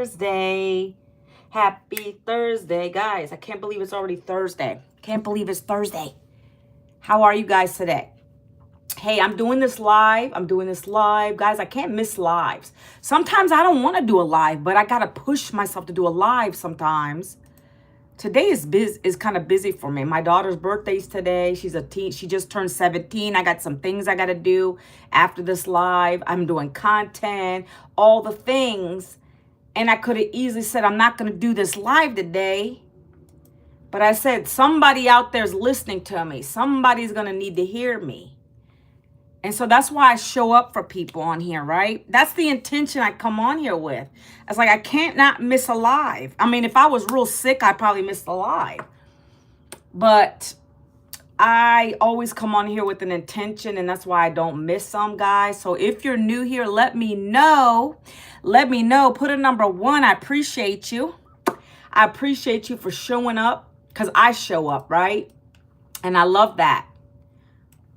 Thursday. Happy Thursday, guys. I can't believe it's already Thursday. Can't believe it's Thursday. How are you guys today? Hey, I'm doing this live. Guys, I can't miss lives. Sometimes I don't want to do a live, but I got to push myself to do a live sometimes. Today is kind of busy for me. My daughter's birthday's today. She's a teen. She just turned 17. I got some things I got to do after this live. I'm doing content, all the things. And I could have easily said, I'm not going to do this live today. But I said, somebody out there's listening to me. Somebody's going to need to hear me. And so that's why I show up for people on here, right? That's the intention I come on here with. It's like I can't not miss a live. I mean, if I was real sick, I'd probably miss the live. But I always come on here with an intention, and that's why I don't miss some, guys. So if you're new here, let me know. Let me know. Put a number 1. I appreciate you. I appreciate you for showing up because I show up, right? And I love that.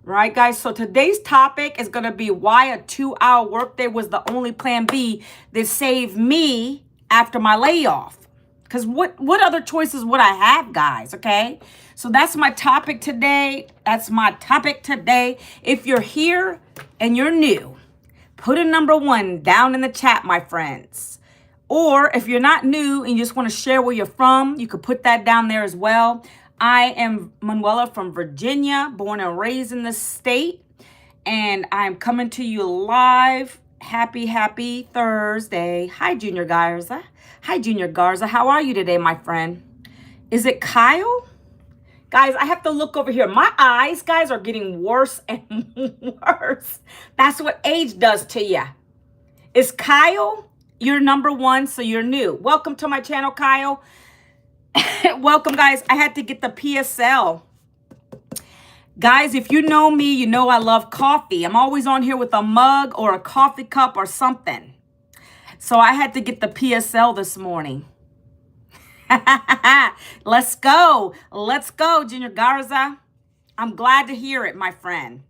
Right, guys? So today's topic is going to be why a 2-hour workday was the only plan B that saved me after my layoff. Because what other choices would I have, guys? Okay? So that's my topic today. If you're here and you're new, put a number 1 down in the chat, my friends. Or if you're not new and you just want to share where you're from, you could put that down there as well. I am Manuela from Virginia, born and raised in the state, and I'm coming to you live. Happy Thursday. Hi, Junior Garza. How are you today, my friend? Is it Kyle? Guys, I have to look over here. My eyes, guys, are getting worse and worse. That's what age does to you. Is Kyle your number 1, so you're new? Welcome to my channel, Kyle. Welcome, guys. I had to get the PSL. Guys, if you know me, you know I love coffee. I'm always on here with a mug or a coffee cup or something. So I had to get the PSL this morning. Let's go. Junior Garza. I'm glad to hear it, my friend.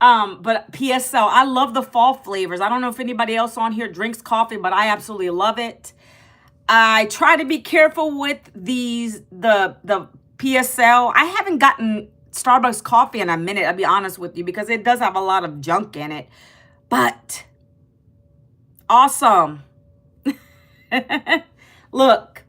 But PSL, I love the fall flavors. I don't know if anybody else on here drinks coffee, but I absolutely love it. I try to be careful with the PSL. I haven't gotten Starbucks coffee in a minute, I'll be honest with you, because it does have a lot of junk in it. But awesome. Look,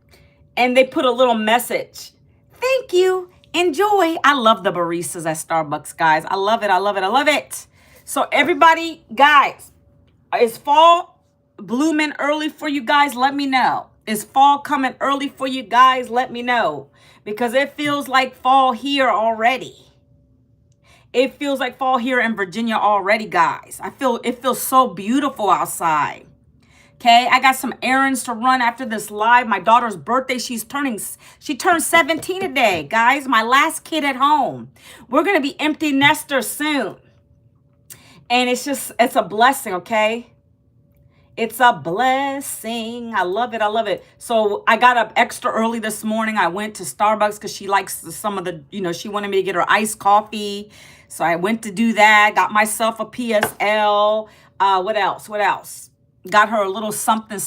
and they put a little message. Thank you. Enjoy. I love the baristas at Starbucks, guys. I love it. So everybody, guys, is fall blooming early for you guys? Let me know. Is fall coming early for you guys? Let me know. Because it feels like fall here already. It feels like fall here in Virginia already, guys. It feels so beautiful outside. Okay, I got some errands to run after this live. My daughter's birthday, she turned 17 today, guys. My last kid at home. We're going to be empty nesters soon. And it's a blessing, okay? It's a blessing. I love it. So I got up extra early this morning. I went to Starbucks because she likes some of the, she wanted me to get her iced coffee. So I went to do that. Got myself a PSL. What else? Got her a little something.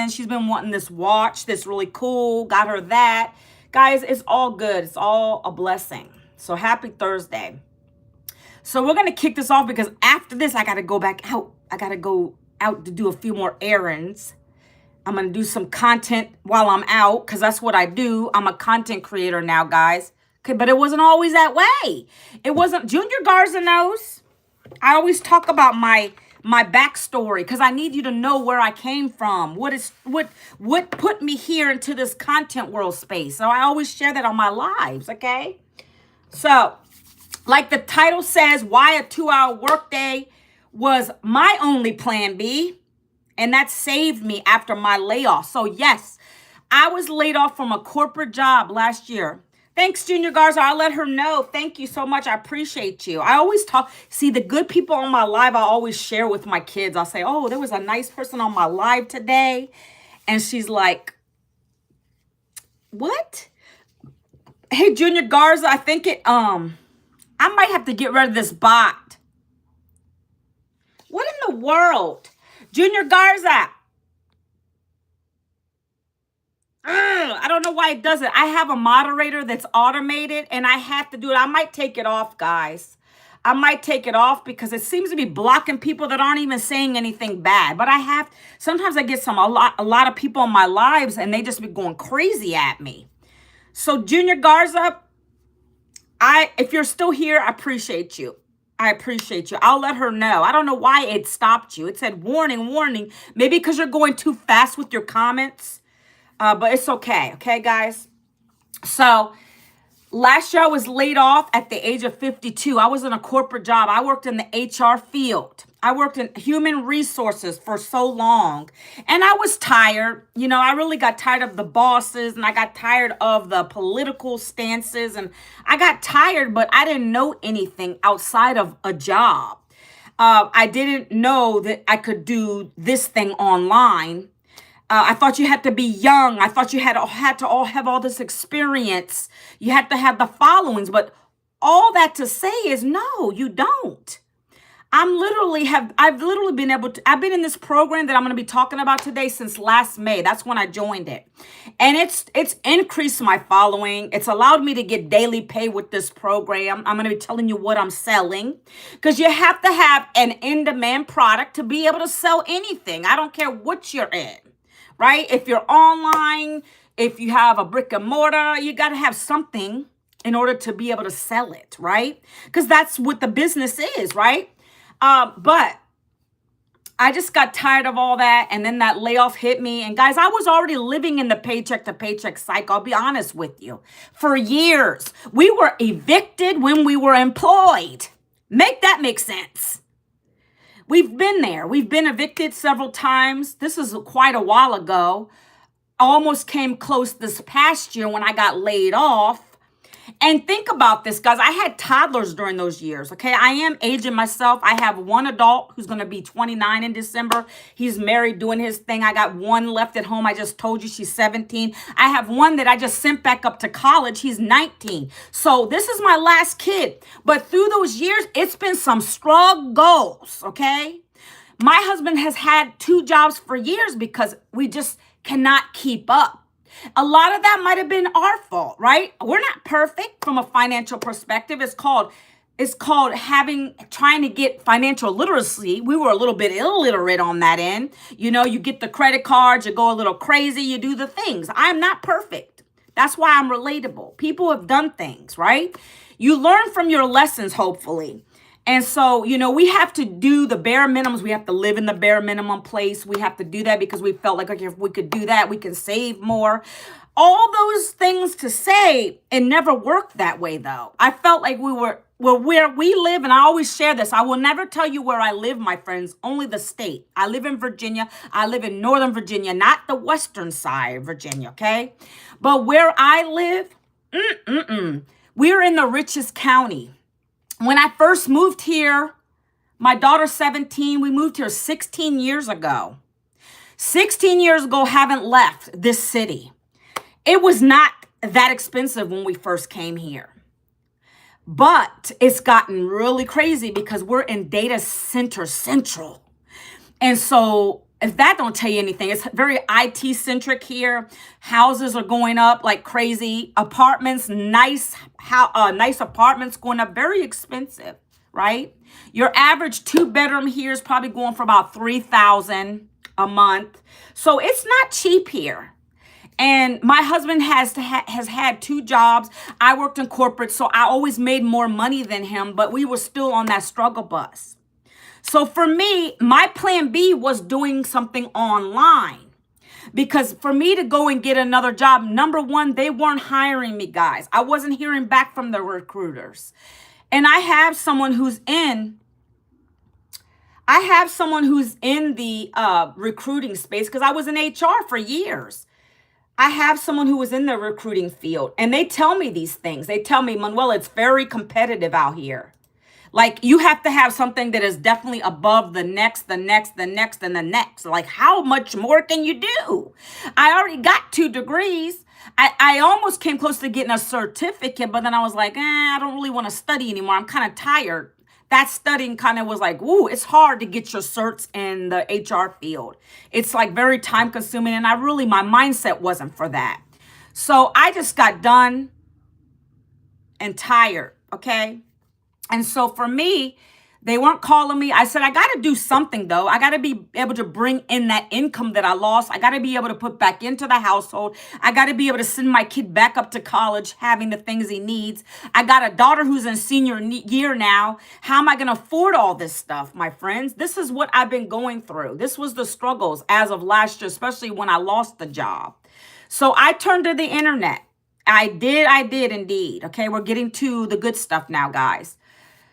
She's been wanting this watch that's really cool. Got her that. Guys, it's all good. It's all a blessing. So happy Thursday. So we're going to kick this off because after this, I got to go back out. I got to go out to do a few more errands. I'm going to do some content while I'm out because that's what I do. I'm a content creator now, guys. Okay, but it wasn't always that way. It wasn't. Junior Garza knows. I always talk about my backstory because I need you to know where I came from. What put me here into this content world space. So I always share that on my lives, okay? So, like the title says, why a 2-hour workday was my only plan B, and that saved me after my layoff. So yes, I was laid off from a corporate job last year. Thanks, Junior Garza. I'll let her know. Thank you so much. I appreciate you. I always see the good people on my live. I always share with my kids. I'll say, oh, there was a nice person on my live today. And she's like, what? Hey, Junior Garza, I think I might have to get rid of this bot. What in the world? Junior Garza. know why it does it. I have a moderator that's automated and I have to do it. I might take it off, guys. I might take it off because it seems to be blocking people that aren't even saying anything bad. But sometimes I get a lot of people in my lives and they just be going crazy at me. So Junior Garza, if you're still here, I appreciate you. I appreciate you. I'll let her know. I don't know why it stopped you. It said warning, warning. Maybe because you're going too fast with your comments. But it's okay. Okay, guys? So last year I was laid off at the age of 52. I was in a corporate job. I worked in the HR field. I worked in human resources for so long. And I was tired. You know, I really got tired of the bosses and I got tired of the political stances. And I got tired, but I didn't know anything outside of a job. I didn't know that I could do this thing online. I thought you had to be young. I thought you had to all have all this experience. You had to have the followings. But all that to say is no, you don't. I've literally been able to, I've been in this program that I'm going to be talking about today since last May. That's when I joined it. And it's increased my following. It's allowed me to get daily pay with this program. I'm going to be telling you what I'm selling because you have to have an in-demand product to be able to sell anything. I don't care what you're in, right? If you're online, if you have a brick and mortar, you got to have something in order to be able to sell it, right? Because that's what the business is, right? But I just got tired of all that. And then that layoff hit me. And guys, I was already living in the paycheck to paycheck cycle. I'll be honest with you. For years, we were evicted when we were employed. Make that make sense. We've been there. We've been evicted several times. This is quite a while ago. I almost came close this past year when I got laid off. And think about this, guys. I had toddlers during those years, okay? I am aging myself. I have one adult who's going to be 29 in December. He's married, doing his thing. I got one left at home. I just told you she's 17. I have one that I just sent back up to college. He's 19. So this is my last kid. But through those years, it's been some struggles, okay? My husband has had 2 jobs for years because we just cannot keep up. A lot of that might have been our fault, right? We're not perfect from a financial perspective. It's called trying to get financial literacy. We were a little bit illiterate on that end. You know, you get the credit cards, you go a little crazy, you do the things. I'm not perfect. That's why I'm relatable. People have done things, right? You learn from your lessons, hopefully. And so, you know, we have to do the bare minimums. We have to live in the bare minimum place. We have to do that because we felt like, okay, if we could do that, we can save more. All those things to say, it never worked that way, though. I felt like where we live, and I always share this. I will never tell you where I live, my friends, only the state. I live in Virginia. I live in Northern Virginia, not the western side of Virginia, okay? But where I live, we're in the richest county. When I first moved here, my daughter's 17. We moved here 16 years ago. 16 years ago, haven't left this city. It was not that expensive when we first came here. But it's gotten really crazy because we're in data center central. And so if that don't tell you anything, it's very IT centric here. Houses are going up like crazy. Apartments, nice apartments going up, very expensive, right? Your average 2-bedroom here is probably going for about $3,000 a month. So it's not cheap here. And my husband has had 2 jobs. I worked in corporate, so I always made more money than him, but we were still on that struggle bus. So for me, my plan B was doing something online. Because for me to go and get another job, number one, they weren't hiring me, guys. I wasn't hearing back from the recruiters. And I have someone who's in the recruiting space because I was in HR for years. I have someone who was in the recruiting field and they tell me these things. They tell me, Manuel, it's very competitive out here. Like you have to have something that is definitely above the next, the next, the next, and the next. Like how much more can you do? I already got 2 degrees. I almost came close to getting a certificate, but then I was like, I don't really want to study anymore. I'm kind of tired. That studying kind of was like, ooh, it's hard to get your certs in the HR field. It's like very time consuming. And my mindset wasn't for that. So I just got done and tired, okay? And so for me, they weren't calling me. I said, I got to do something though. I got to be able to bring in that income that I lost. I got to be able to put back into the household. I got to be able to send my kid back up to college, having the things he needs. I got a daughter who's in senior year now. How am I going to afford all this stuff, my friends? This is what I've been going through. This was the struggles as of last year, especially when I lost the job. So I turned to the internet. I did indeed. Okay, we're getting to the good stuff now, guys.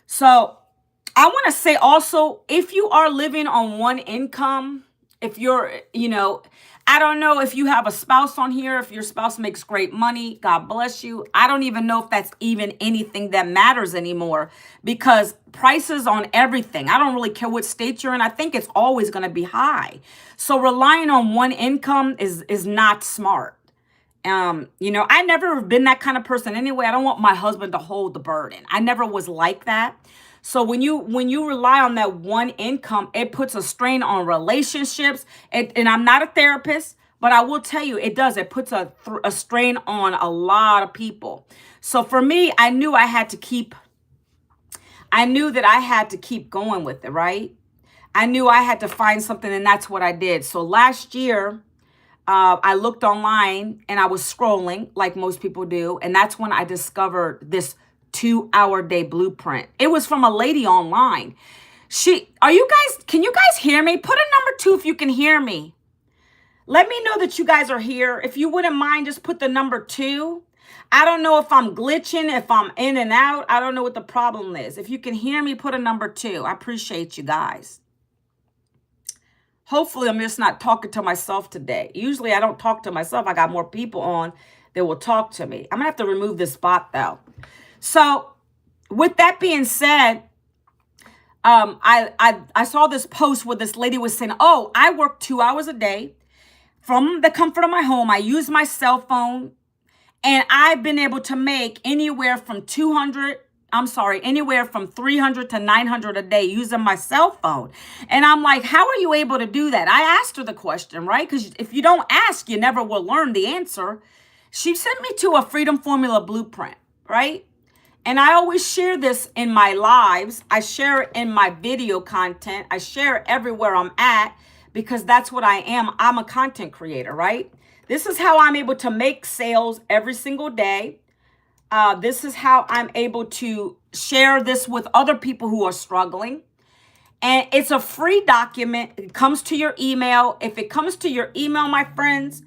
So I want to say also, if you are living on one income, if you're, I don't know if you have a spouse on here, if your spouse makes great money, God bless you. I don't even know if that's even anything that matters anymore, because prices on everything, I don't really care what state you're in. I think it's always going to be high. So relying on one income is not smart. I never have been that kind of person anyway. I don't want my husband to hold the burden. I never was like that. So when you rely on that one income, it puts a strain on relationships. And I'm not a therapist, but I will tell you, it does. It puts a strain on a lot of people. So for me, I knew that I had to keep going with it, right? I knew I had to find something, and that's what I did. So last year, I looked online and I was scrolling like most people do. And that's when I discovered this 2-hour day blueprint. It was from a lady online. Can you guys hear me? Put a number 2 if you can hear me. Let me know that you guys are here. If you wouldn't mind, just put the number 2. I don't know if I'm glitching, if I'm in and out. I don't know what the problem is. If you can hear me, put a number 2. I appreciate you guys. Hopefully, I'm just not talking to myself today. Usually, I don't talk to myself. I got more people on that will talk to me. I'm going to have to remove this bot, though. So, with that being said, I saw this post where this lady was saying, oh, I work 2 hours a day from the comfort of my home. I use my cell phone, and I've been able to make anywhere from anywhere from 300 to 900 a day using my cell phone. And I'm like, how are you able to do that? I asked her the question, right? Because if you don't ask, you never will learn the answer. She sent me to a Freedom Formula blueprint, right? And I always share this in my lives. I share it in my video content. I share it everywhere I'm at, because that's what I am. I'm a content creator, right? This is how I'm able to make sales every single day. This is how I'm able to share this with other people who are struggling. And it's a free document. It comes to your email. If it comes to your email, my friends,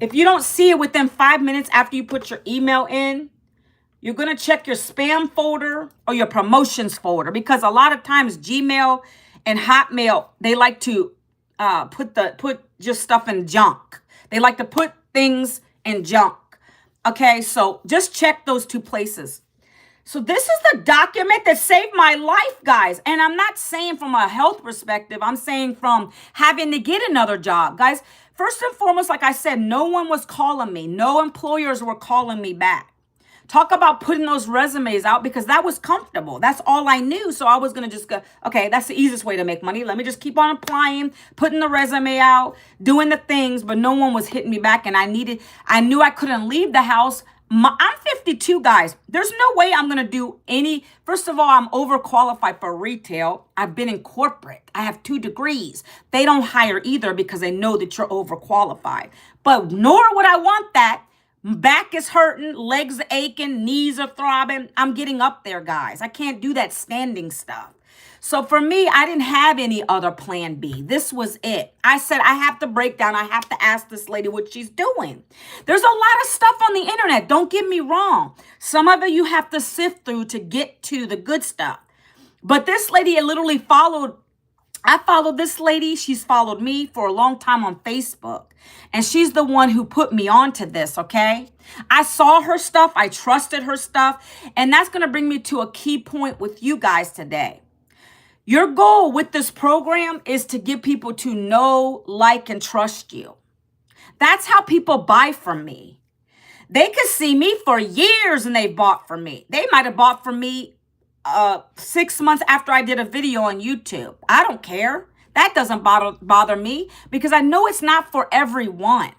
if you don't see it within 5 minutes after you put your email in, you're going to check your spam folder or your promotions folder, because a lot of times Gmail and Hotmail, they like to put just stuff in junk. They like to put things in junk. Okay, so just check those 2 places. So this is the document that saved my life, guys. And I'm not saying from a health perspective. I'm saying from having to get another job. Guys, first and foremost, like I said, no one was calling me. No employers were calling me back. Talk about putting those resumes out, because that was comfortable. That's all I knew. So I was going to just go, okay, that's the easiest way to make money. Let me just keep on applying, putting the resume out, doing the things, but no one was hitting me back. And I knew I couldn't leave the house. I'm 52, guys. There's no way I'm going to do first of all, I'm overqualified for retail. I've been in corporate. I have 2 degrees. They don't hire either because they know that you're overqualified. But nor would I want that. Back is hurting, legs aching, knees are throbbing. I'm getting up there, guys. I can't do that standing stuff. So for me, I didn't have any other plan B. This was it. I said, I have to break down. I have to ask this lady what she's doing. There's a lot of stuff on the internet. Don't get me wrong. Some of it you have to sift through to get to the good stuff. But this lady literally I followed this lady. She's followed me for a long time on Facebook. And she's the one who put me onto this, okay? I saw her stuff. I trusted her stuff. And that's going to bring me to a key point with you guys today. Your goal with this program is to get people to know, like, and trust you. That's how people buy from me. They could see me for years and they bought from me. They might have bought from me 6 months after I did a video on YouTube. I don't care. That doesn't bother me, because I know it's not for everyone.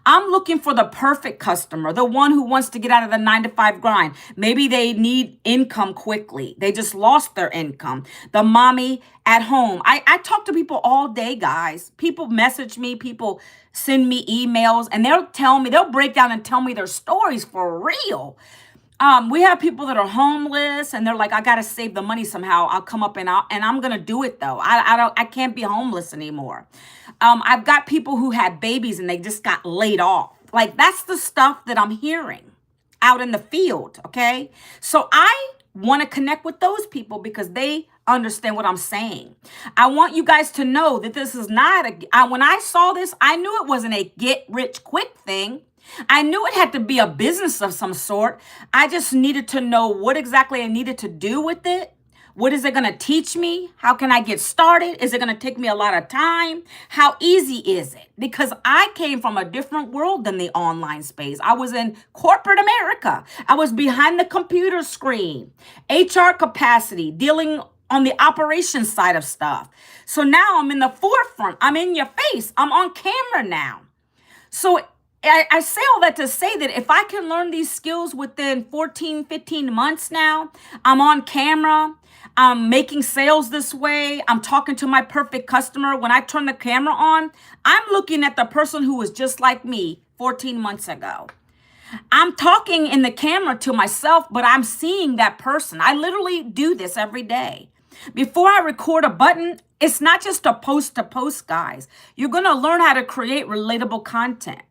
I'm looking for the perfect customer, the one who wants to get out of the 9 to 5 grind. Maybe they need income quickly. They just lost their income. The mommy at home. I talk to people all day, guys. People message me, people send me emails, and they'll break down and tell me their stories for real. We have people that are homeless and they're like, I gotta save the money somehow. I'll come up and I'm gonna do it though. I can't be homeless anymore. I've got people who had babies and they just got laid off. Like, that's the stuff that I'm hearing out in the field. Okay. So I want to connect with those people because they understand what I'm saying. I want you guys to know that this is not when I saw this, I knew it wasn't a get rich quick thing. I knew it had to be a business of some sort. I just needed to know what exactly I needed to do with it. What is it going to teach me? How can I get started? Is it going to take me a lot of time? How easy is it? Because I came from a different world than the online space. I was in corporate America. I was behind the computer screen, HR capacity, dealing on the operations side of stuff. So now I'm in the forefront. I'm in your face. I'm on camera now. So I say all that to say that if I can learn these skills within 14, 15 months now, I'm on camera, I'm making sales this way, I'm talking to my perfect customer. When I turn the camera on, I'm looking at the person who was just like me 14 months ago. I'm talking in the camera to myself, but I'm seeing that person. I literally do this every day. Before I record a button, it's not just a post to post, guys. You're going to learn how to create relatable content.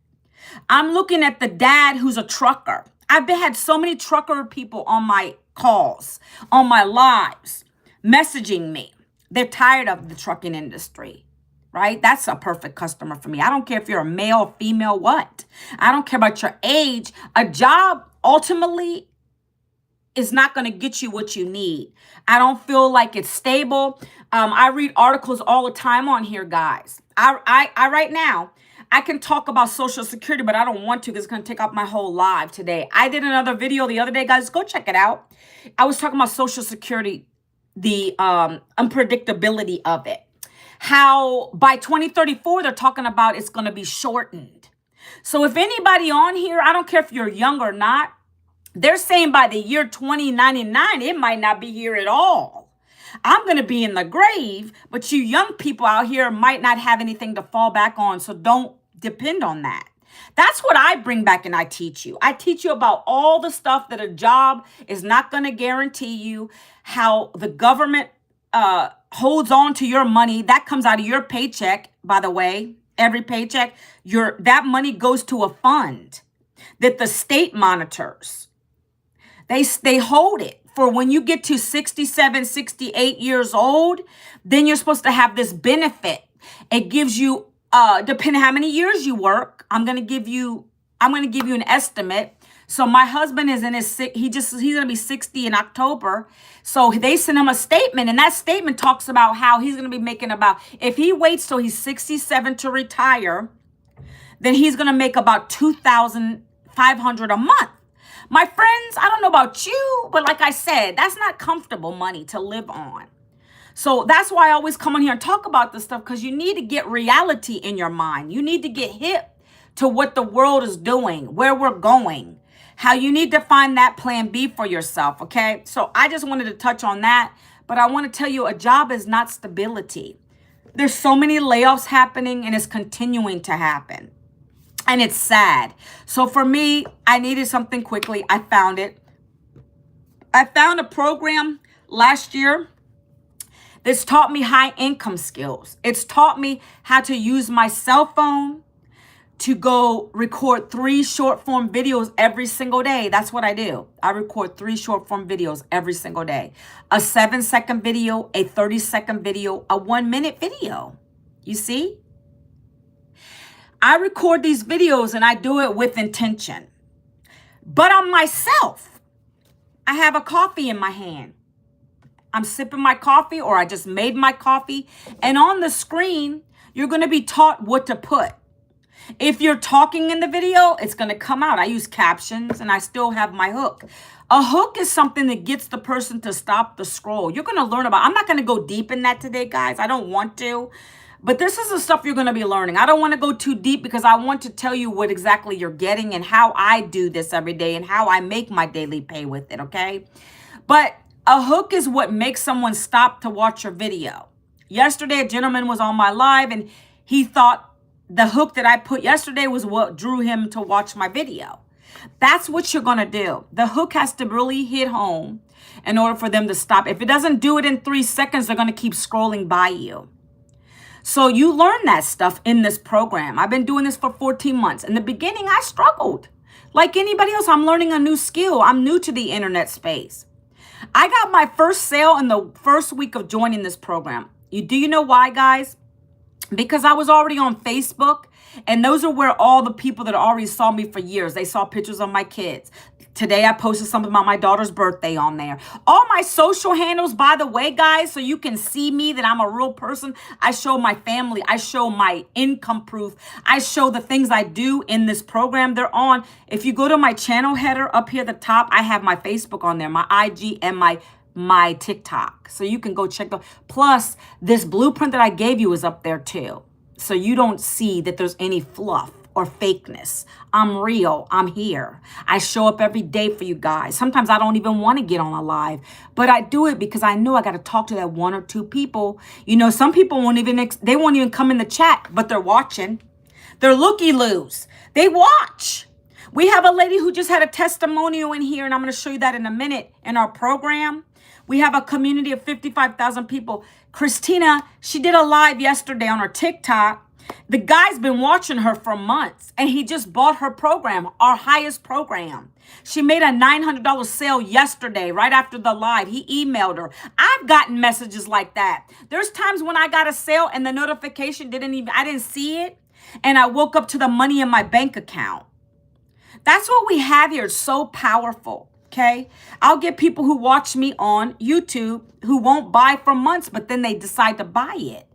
I'm looking at the dad who's a trucker. I've had so many trucker people on my calls, on my lives, messaging me. They're tired of the trucking industry, right? That's a perfect customer for me. I don't care if you're a male, female, what. I don't care about your age. A job ultimately is not going to get you what you need. I don't feel like it's stable. I read articles all the time on here, guys. I right now, I can talk about Social Security, but I don't want to because it's going to take up my whole live today. I did another video the other day, guys. Go check it out. I was talking about Social Security, the unpredictability of it. How by 2034, they're talking about it's going to be shortened. So if anybody on here, I don't care if you're young or not, they're saying by the year 2099, it might not be here at all. I'm going to be in the grave, but you young people out here might not have anything to fall back on. So don't depend on that. That's what I bring back and I teach you. I teach you about all the stuff that a job is not going to guarantee you, how the government holds on to your money. That comes out of your paycheck, by the way. Every paycheck, that money goes to a fund that the state monitors. They hold it for when you get to 67, 68 years old, then you're supposed to have this benefit. It gives you, depending how many years you work, I'm going to give you an estimate. So my husband is in he's going to be 60 in October. So they sent him a statement, and that statement talks about how he's going to be making if he waits till he's 67 to retire, then he's going to make about $2,500 a month. My friends, I don't know about you, but like I said, that's not comfortable money to live on. So that's why I always come on here and talk about this stuff, because you need to get reality in your mind. You need to get hip to what the world is doing, where we're going, how you need to find that plan B for yourself, okay? So I just wanted to touch on that, but I want to tell you, a job is not stability. There's so many layoffs happening, and it's continuing to happen. And it's sad. So for me, I needed something quickly. I found it. I found a program last year that's taught me high income skills. It's taught me how to use my cell phone to go record 3 short form videos every single day. That's what I do. I record 3 short form videos every single day. A 7-second video, a 30-second video, a 1-minute video. You see? I record these videos and I do it with intention. But I'm myself. I have a coffee in my hand. I'm sipping my coffee, or I just made my coffee. And on the screen, you're going to be taught what to put. If you're talking in the video, it's going to come out. I use captions and I still have my hook. A hook is something that gets the person to stop the scroll. You're going to learn about, I'm not going to go deep in that today, guys. I don't want to. But this is the stuff you're going to be learning. I don't want to go too deep because I want to tell you what exactly you're getting and how I do this every day and how I make my daily pay with it, okay? But a hook is what makes someone stop to watch your video. Yesterday, a gentleman was on my live and he thought the hook that I put yesterday was what drew him to watch my video. That's what you're going to do. The hook has to really hit home in order for them to stop. If it doesn't do it in 3 seconds, they're going to keep scrolling by you. So you learn that stuff in this program. I've been doing this for 14 months. In the beginning, I struggled. Like anybody else, I'm learning a new skill. I'm new to the internet space. I got my first sale in the first week of joining this program. Do you know why, guys? Because I was already on Facebook, and those are where all the people that already saw me for years, they saw pictures of my kids. Today, I posted something about my daughter's birthday on there. All my social handles, by the way, guys, so you can see me, that I'm a real person. I show my family. I show my income proof. I show the things I do in this program. They're on. If you go to my channel header up here at the top, I have my Facebook on there, my IG, and my TikTok. So you can go check them. Plus, this blueprint that I gave you is up there too. So you don't see that there's any fluff or fakeness. I'm real. I'm here. I show up every day for you guys. Sometimes I don't even want to get on a live, but I do it because I know I got to talk to that 1 or 2 people. You know, some people won't even come in the chat, but they're watching. They're looky-loos. They watch. We have a lady who just had a testimonial in here, and I'm going to show you that in a minute in our program. We have a community of 55,000 people. Christina, she did a live yesterday on her TikTok. The guy's been watching her for months, and he just bought her program, our highest program. She made a $900 sale yesterday, right after the live. He emailed her. I've gotten messages like that. There's times when I got a sale and the notification I didn't see it, and I woke up to the money in my bank account. That's what we have here. It's so powerful. Okay, I'll get people who watch me on YouTube who won't buy for months, but then they decide to buy it.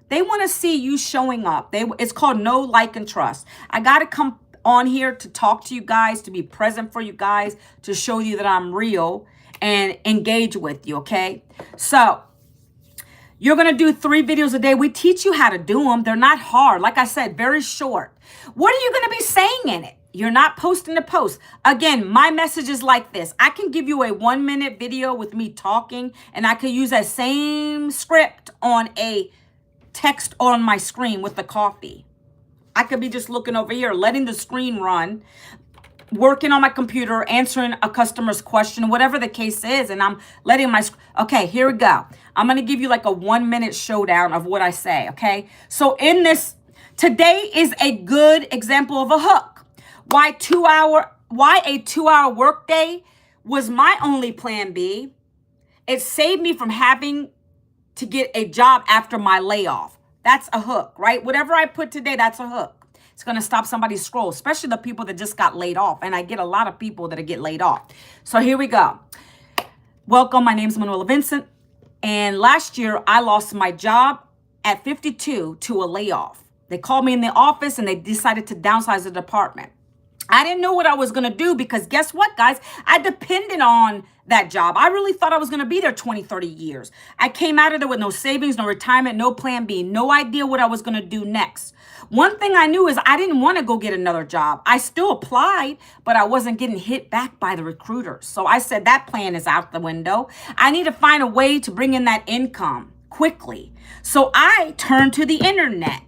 They want to see you showing up. It's called know, like, and trust. I got to come on here to talk to you guys, to be present for you guys, to show you that I'm real and engage with you, okay? So you're going to do 3 videos a day. We teach you how to do them. They're not hard. Like I said, very short. What are you going to be saying in it? You're not posting a post. Again, my message is like this. I can give you a 1-minute video with me talking, and I can use that same script on a text on my screen with the coffee. I could be just looking over here, letting the screen run, working on my computer, answering a customer's question, whatever the case is, and I'm letting my... Okay, here we go. I'm going to give you like a 1-minute showdown of what I say, okay? So in this, today is a good example of a hook. Why a 2-hour workday was my only plan B. It saved me from having to get a job after my layoff. That's a hook, right? Whatever I put today, that's a hook. It's going to stop somebody's scroll, especially the people that just got laid off. And I get a lot of people that get laid off. So here we go. Welcome. My name is Manuela Vincent. And last year, I lost my job at 52 to a layoff. They called me in the office and they decided to downsize the department. I didn't know what I was going to do because guess what, guys? I depended on that job. I really thought I was going to be there 20, 30 years. I came out of there with no savings, no retirement, no plan B, no idea what I was going to do next. One thing I knew is I didn't want to go get another job. I still applied, but I wasn't getting hit back by the recruiters. So I said that plan is out the window. I need to find a way to bring in that income quickly. So I turned to the internet.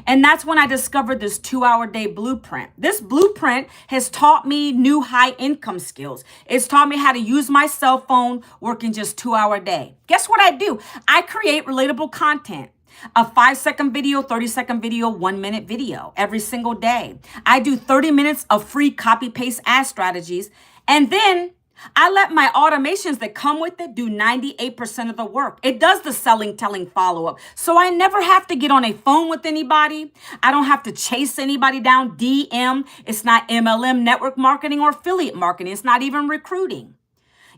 And that's when I discovered this 2-hour day blueprint. This blueprint has taught me new high income skills. It's taught me how to use my cell phone working just 2-hour day. Guess what I do? I create relatable content. A 5-second video, 30-second video, 1-minute video every single day. I do 30 minutes of free copy paste ad strategies. And then I let my automations that come with it do 98% of the work. It does the selling, telling, follow-up. So I never have to get on a phone with anybody. I don't have to chase anybody down, DM. It's not MLM, network marketing, or affiliate marketing. It's not even recruiting.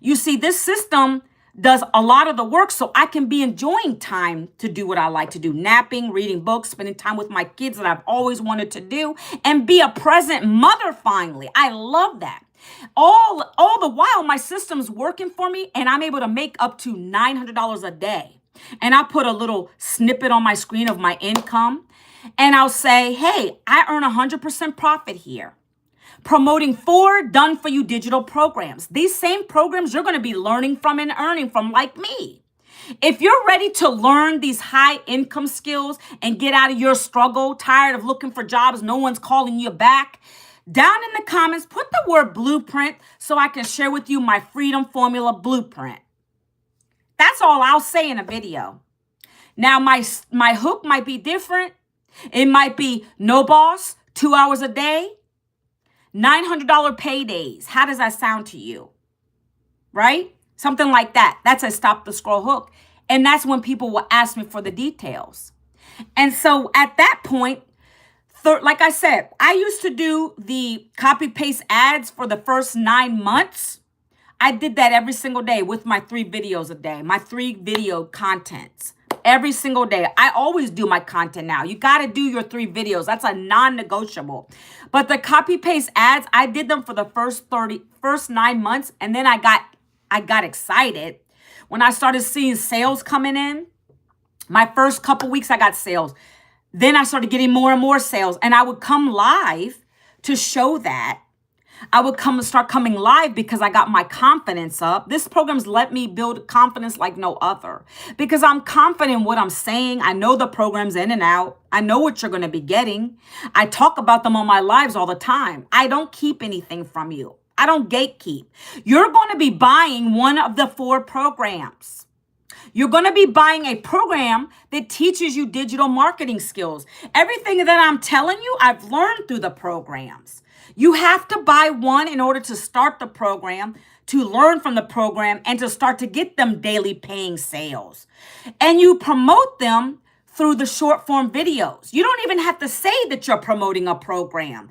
You see, this system does a lot of the work so I can be enjoying time to do what I like to do. Napping, reading books, spending time with my kids that I've always wanted to do, and be a present mother finally. I love that. All the while, my system's working for me, and I'm able to make up to $900 a day. And I'll put a little snippet on my screen of my income. And I'll say, hey, I earn 100% profit here. Promoting 4 done-for-you digital programs. These same programs you're going to be learning from and earning from like me. If you're ready to learn these high income skills and get out of your struggle, tired of looking for jobs, no one's calling you back, down in the comments, put the word blueprint so I can share with you my freedom formula blueprint. That's all I'll say in a video. Now, my hook might be different. It might be no boss, 2 hours a day, $900 paydays. How does that sound to you? Right? Something like that. That's a stop the scroll hook. And that's when people will ask me for the details. And so at that point, like I said, I used to do the copy paste ads for the first 9 months. I did that every single day with my 3 videos a day, my 3 video contents. Every single day. I always do my content now. You got to do your 3 videos. That's a non-negotiable. But the copy paste ads, I did them for the first 9 months. And then I got excited when I started seeing sales coming in. My first couple weeks, I got sales. Then I started getting more and more sales. And I would come live to show that. I would start coming live because I got my confidence up. This program's let me build confidence like no other because I'm confident in what I'm saying. I know the programs in and out. I know what you're going to be getting. I talk about them on my lives all the time. I don't keep anything from you. I don't gatekeep. You're going to be buying one of the 4 programs. You're going to be buying a program that teaches you digital marketing skills. Everything that I'm telling you, I've learned through the programs. You have to buy one in order to start the program, to learn from the program, and to start to get them daily paying sales. And you promote them through the short form videos. You don't even have to say that you're promoting a program.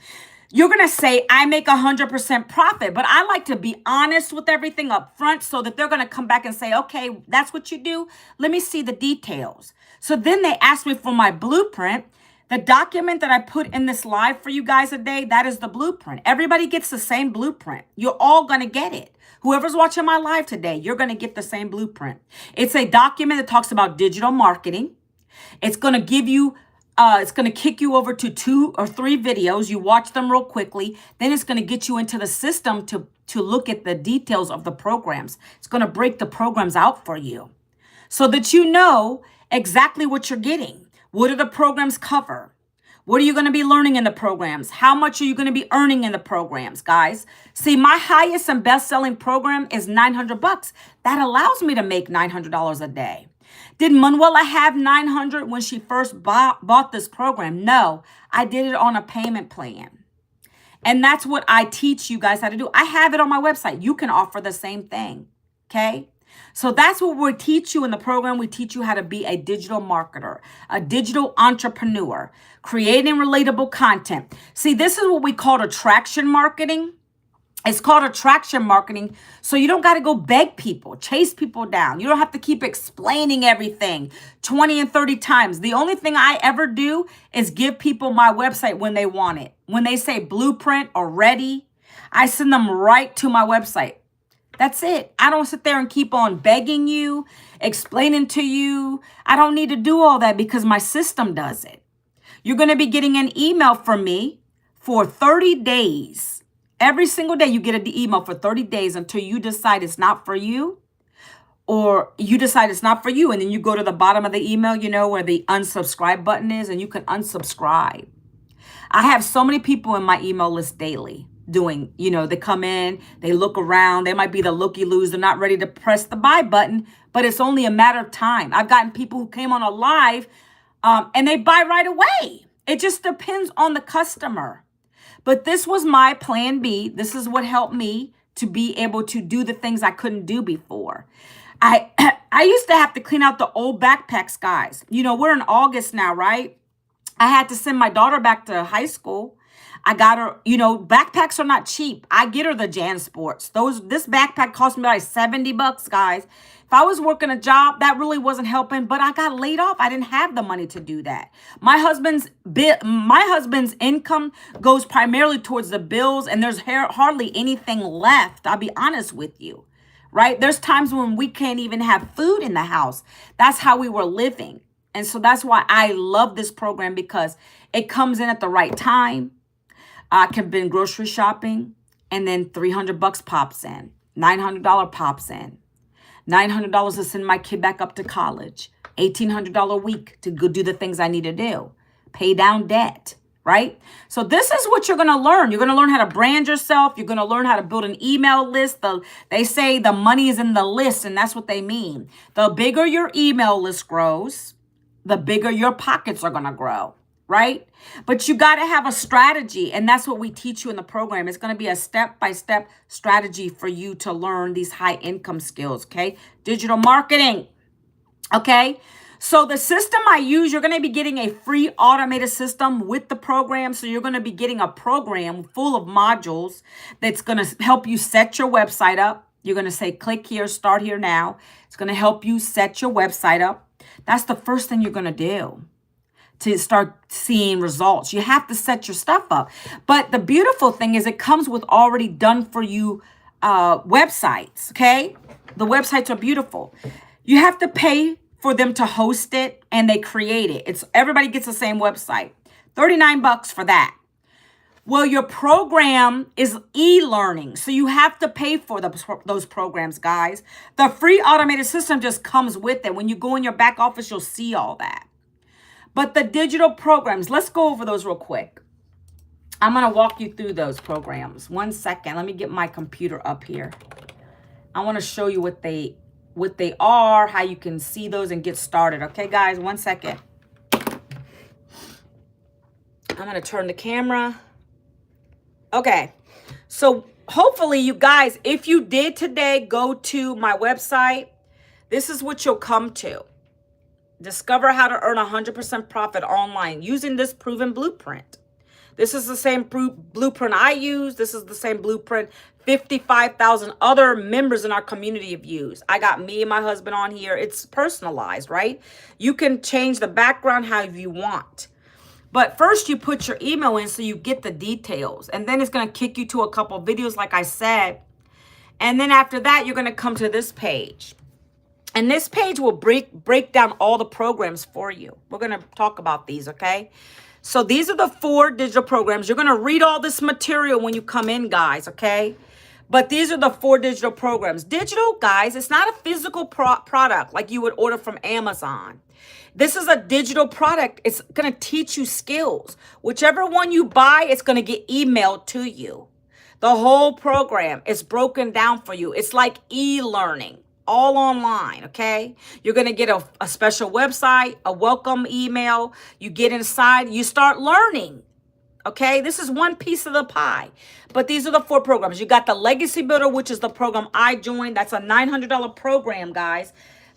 You're going to say, I make 100% profit, but I like to be honest with everything up front so that they're going to come back and say, okay, that's what you do. Let me see the details. So then they ask me for my blueprint. The document that I put in this live for you guys today, that is the blueprint. Everybody gets the same blueprint. You're all going to get it. Whoever's watching my live today, you're going to get the same blueprint. It's a document that talks about digital marketing. It's going to give you, it's going to kick you over to 2 or 3 videos. You watch them real quickly. Then it's going to get you into the system to look at the details of the programs. It's going to break the programs out for you so that you know exactly what you're getting. What do the programs cover? What are you going to be learning in the programs? How much are you going to be earning in the programs, guys? See, my highest and best-selling program is $900. That allows me to make $900 a day. Did Manuela have $900 when she first bought this program? No, I did it on a payment plan. And that's what I teach you guys how to do. I have it on my website. You can offer the same thing, okay? So that's what we teach you in the program. We teach you how to be a digital marketer, a digital entrepreneur, creating relatable content. See, this is what we call attraction marketing. It's called attraction marketing. So you don't got to go beg people, chase people down. You don't have to keep explaining everything 20 and 30 times. The only thing I ever do is give people my website when they want it. When they say blueprint or ready, I send them right to my website. That's it. I don't sit there and keep on begging you, explaining to you. I don't need to do all that because my system does it. You're going to be getting an email from me for 30 days. Every single day you get an email for 30 days until you decide it's not for you or you decide it's not for you. And then you go to the bottom of the email, you know, where the unsubscribe button is, and you can unsubscribe. I have so many people in my email list daily doing, you know, they come in, they look around, they might be the looky-loos, they're not ready to press the buy button, but it's only a matter of time. I've gotten people who came on a live and they buy right away. It just depends on the customer. But this was my plan B. This is what helped me to be able to do the things I couldn't do before. I used to have to clean out the old backpacks, guys. You know, we're in August now, right? I had to send my daughter back to high school. I got her, you know, backpacks are not cheap. I get her the Jan Sports. This backpack cost me like $70, guys. If I was working a job, that really wasn't helping, but I got laid off. I didn't have the money to do that. My husband's income goes primarily towards the bills, and there's hardly anything left. I'll be honest with you. right? There's times when we can't even have food in the house. That's how we were living. And so that's why I love this program, because it comes in at the right time. I can been grocery shopping, and then $300 pops in, $900 pops in, $900 to send my kid back up to college, $1,800 a week to go do the things I need to do, pay down debt, right? So this is what you're going to learn. You're going to learn how to brand yourself. You're going to learn how to build an email list. They say the money is in the list, and that's what they mean. The bigger your email list grows, the bigger your pockets are going to grow, right? But you got to have a strategy, and that's what we teach you in the program. It's going to be a step-by-step strategy for you to learn these high income skills, okay? Digital marketing, okay? So the system I use, you're going to be getting a free automated system with the program. So you're going to be getting a program full of modules that's going to help you set your website up. You're going to say, click here, start here now. It's going to help you set your website up. That's the first thing you're going to do to start seeing results. You have to set your stuff up. But the beautiful thing is it comes with already done for you websites, okay? The websites are beautiful. You have to pay for them to host it, and they create it. It's everybody gets the same website. $39 for that. Well, your program is e-learning, so you have to pay for those programs, guys. The free automated system just comes with it. When you go in your back office, you'll see all that. But the digital programs, let's go over those real quick. I'm going to walk you through those programs. 1 second. Let me get my computer up here. I want to show you what they are, how you can see those and get started. Okay, guys, 1 second. I'm going to turn the camera. Okay, so hopefully you guys, if you did today go to my website, this is what you'll come to. Discover how to earn 100% profit online using this proven blueprint. This is the same blueprint I use. This is the same blueprint 55,000 other members in our community have used. I got me and my husband on here. It's personalized, right? You can change the background however you want. But first you put your email in so you get the details. And then it's going to kick you to a couple videos like I said. And then after that, you're going to come to this page. And this page will break down all the programs for you. We're going to talk about these, okay? So these are the 4 digital programs. You're going to read all this material when you come in, guys, okay? But these are the 4 digital programs. Digital, guys, it's not a physical product like you would order from Amazon. This is a digital product. It's going to teach you skills. Whichever one you buy, it's going to get emailed to you. The whole program is broken down for you. It's like e-learning. All online, okay? You're going to get a special website, a welcome email. You get inside, you start learning, okay? This is one piece of the pie. But these are the 4 programs. You got the Legacy Builder, which is the program I joined. That's a $900 program, guys.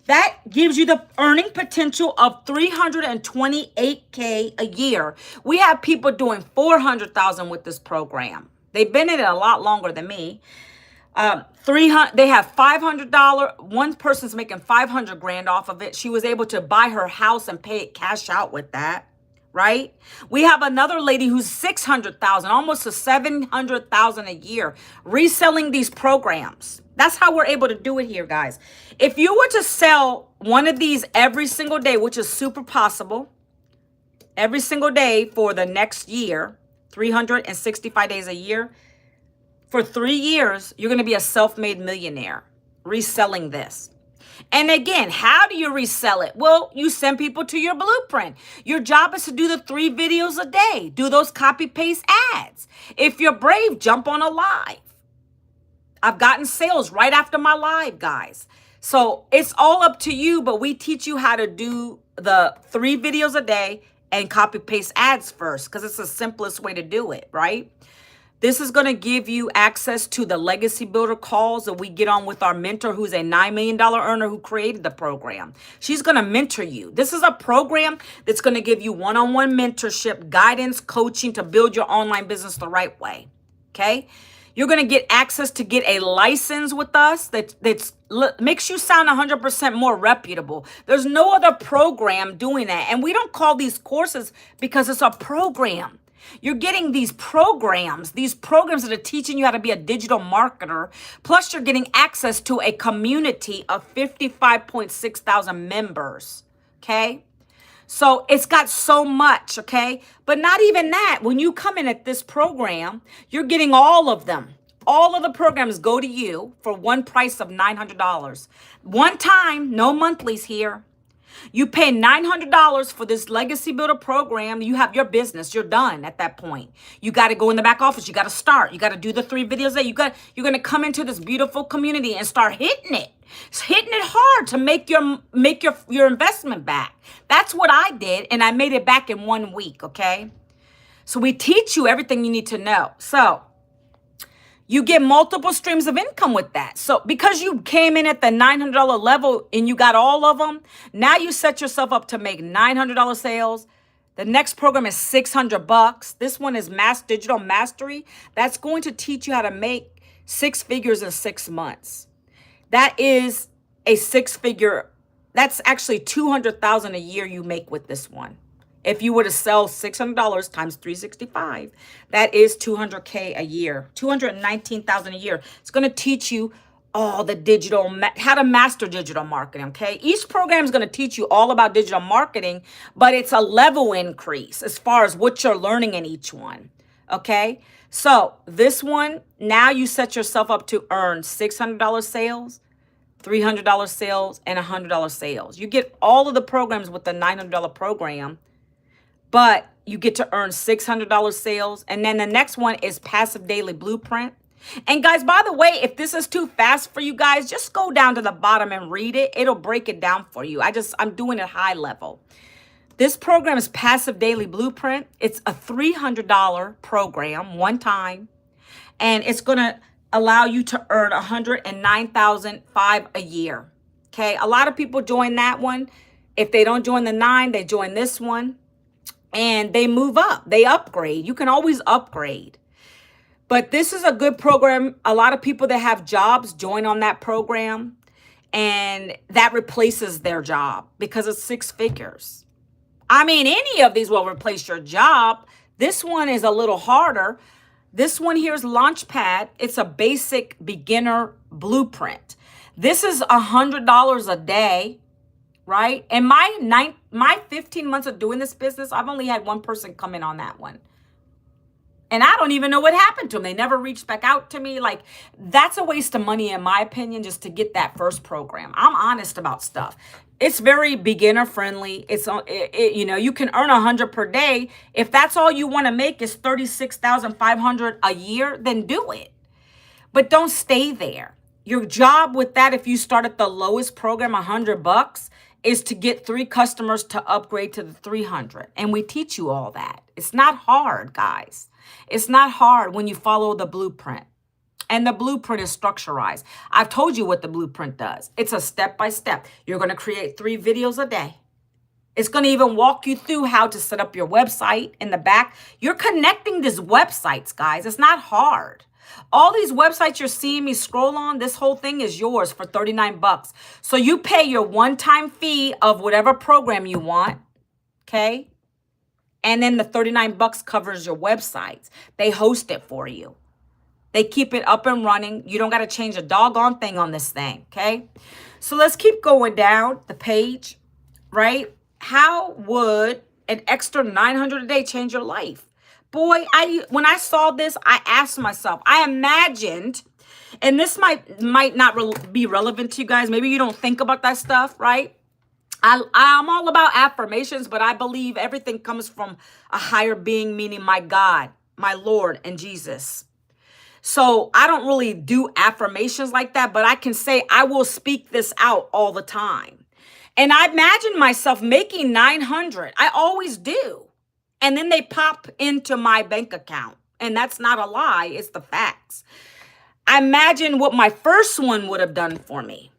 That gives you the earning potential of $328K a year. We have people doing $400,000 with this program. They've been in it a lot longer than me. They have $500. One person's making $500,000 off of it. She was able to buy her house and pay it cash out with that, right? We have another lady who's $600,000, almost to $700,000 a year, reselling these programs. That's how we're able to do it here, guys. If you were to sell one of these every single day, which is super possible, every single day for the next year, 365 days a year, for 3 years, you're going to be a self-made millionaire reselling this. And again, how do you resell it? Well, you send people to your blueprint. Your job is to do the 3 videos a day. Do those copy-paste ads. If you're brave, jump on a live. I've gotten sales right after my live, guys. So it's all up to you, but we teach you how to do the 3 videos a day and copy-paste ads first because it's the simplest way to do it, right? This is going to give you access to the Legacy Builder calls that we get on with our mentor, who's a $9 million earner who created the program. She's going to mentor you. This is a program that's going to give you one-on-one mentorship, guidance, coaching to build your online business the right way. Okay? You're going to get access to get a license with us that makes you sound 100% more reputable. There's no other program doing that. And we don't call these courses because it's a program. You're getting these programs that are teaching you how to be a digital marketer. Plus, you're getting access to a community of 55.6 thousand members. Okay. So it's got so much. Okay. But not even that. When you come in at this program, you're getting all of them. All of the programs go to you for one price of $900. One time, no monthlies here. You pay $900 for this Legacy Builder program. You have your business. You're done at that point. You got to go in the back office. You got to start. You got to do the 3 videos there. You're going to come into this beautiful community and start hitting it. It's hitting it hard to make your investment back. That's what I did, and I made it back in 1 week, okay? So we teach you everything you need to know. So you get multiple streams of income with that. So because you came in at the $900 level and you got all of them, now you set yourself up to make $900 sales. The next program is $600. This one is Mass Digital Mastery. That's going to teach you how to make 6 figures in 6 months. That is a 6-figure. That's actually $200,000 a year you make with this one. If you were to sell $600 times 365, that is $200K a year, $219,000 a year. It's going to teach you all the how to master digital marketing, okay? Each program is going to teach you all about digital marketing, but it's a level increase as far as what you're learning in each one, okay? So this one, now you set yourself up to earn $600 sales, $300 sales, and $100 sales. You get all of the programs with the $900 program, but you get to earn $600 sales. And then the next one is Passive Daily Blueprint. And guys, by the way, if this is too fast for you guys, just go down to the bottom and read it. It'll break it down for you. I'm doing it high level. This program is Passive Daily Blueprint. It's a $300 program one time. And it's going to allow you to earn $109,500 a year. Okay. A lot of people join that one. If they don't join the 9, they join this one. And they move up, they upgrade. You can always upgrade. But this is a good program. A lot of people that have jobs join on that program, and that replaces their job because it's 6 figures. I mean, any of these will replace your job. This one is a little harder. This one here is Launchpad. It's a basic beginner blueprint. This is $100 a day. Right? In my 15 months of doing this business, I've only had one person come in on that one. And I don't even know what happened to them. They never reached back out to me. Like, that's a waste of money, in my opinion, just to get that first program. I'm honest about stuff. It's very beginner friendly. You can earn 100 per day. If that's all you want to make is 36,500 a year, then do it. But don't stay there. Your job with that, if you start at the lowest program, $100, is to get 3 customers to upgrade to the 300. And we teach you all that. It's not hard, guys. It's not hard when you follow the blueprint. And the blueprint is structurized. I've told you what the blueprint does. It's a step-by-step. You're going to create 3 videos a day. It's going to even walk you through how to set up your website in the back. You're connecting these websites, guys. It's not hard. All these websites you're seeing me scroll on, this whole thing is yours for $39. So you pay your one-time fee of whatever program you want, okay? And then the $39 covers your websites. They host it for you. They keep it up and running. You don't got to change a doggone thing on this thing, okay? So let's keep going down the page, right? How would an extra $900 a day change your life? Boy, when I saw this, I asked myself, I imagined, and this might not be relevant to you guys. Maybe you don't think about that stuff, right? I'm all about affirmations, but I believe everything comes from a higher being, meaning my God, my Lord, and Jesus. So I don't really do affirmations like that, but I can say I will speak this out all the time. And I imagine myself making 900. I always do. And then they pop into my bank account. And that's not a lie. It's the facts. I imagine what my first one would have done for me.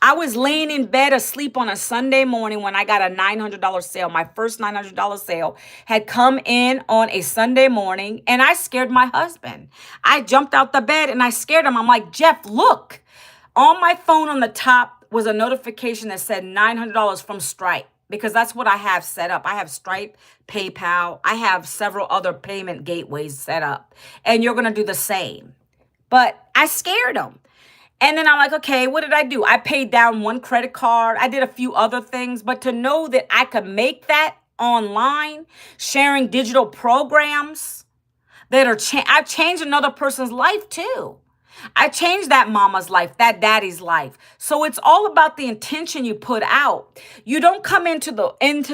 I was laying in bed asleep on a Sunday morning when I got a $900 sale. My first $900 sale had come in on a Sunday morning, and I scared my husband. I jumped out the bed and I scared him. I'm like, Jeff, look. On my phone on the top was a notification that said $900 from Stripe. because that's what I have set up. I have Stripe, PayPal. I have several other payment gateways set up. And you're going to do the same. But I scared them. And then I'm like, okay, what did I do? I paid down one credit card. I did a few other things. But to know that I could make that online, sharing digital programs that are, I've changed another person's life too. I changed that mama's life, that daddy's life. So it's all about the intention you put out. You don't come into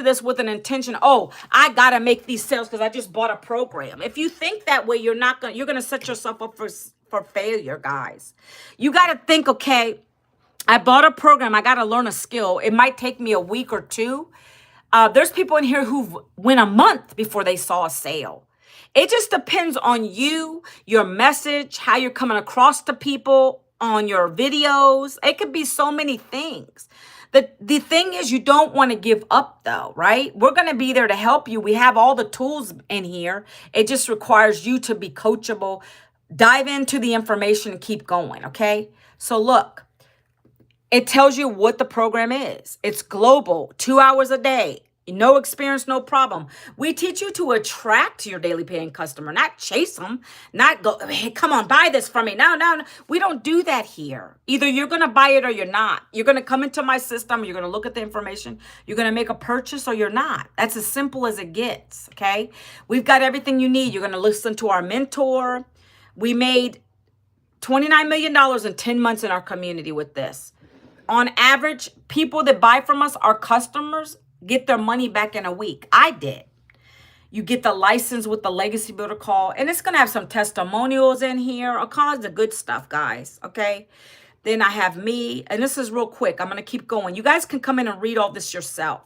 this with an intention, oh, I gotta make these sales because I just bought a program. If you think that way, you're gonna set yourself up for failure, guys. You gotta think, okay, I bought a program, I gotta learn a skill. It might take me a week or two. There's people in here who went a month before they saw a sale. It just depends on you, your message, how you're coming across to people on your videos. It could be so many things. The thing is, you don't want to give up though, right? We're going to be there to help you. We have all the tools in here. It just requires you to be coachable. Dive into the information and keep going, okay? So look, it tells you what the program is. It's global, 2 hours a day. No experience, no problem. We teach you to attract your daily paying customer, not chase them, not go, hey, come on, buy this from me. No. We don't do that here. Either you're going to buy it or you're not. You're going to come into my system. You're going to look at the information. You're going to make a purchase or you're not. That's as simple as it gets. Okay. We've got everything you need. You're going to listen to our mentor. We made $29 million in 10 months in our community with this. On average, people that buy from us, our customers, get their money back in a week. I did. You get the license with the Legacy Builder call, and it's going to have some testimonials in here, all kinds of good stuff, guys, okay? Then I have me, and this is real quick. I'm going to keep going. You guys can come in and read all this yourself.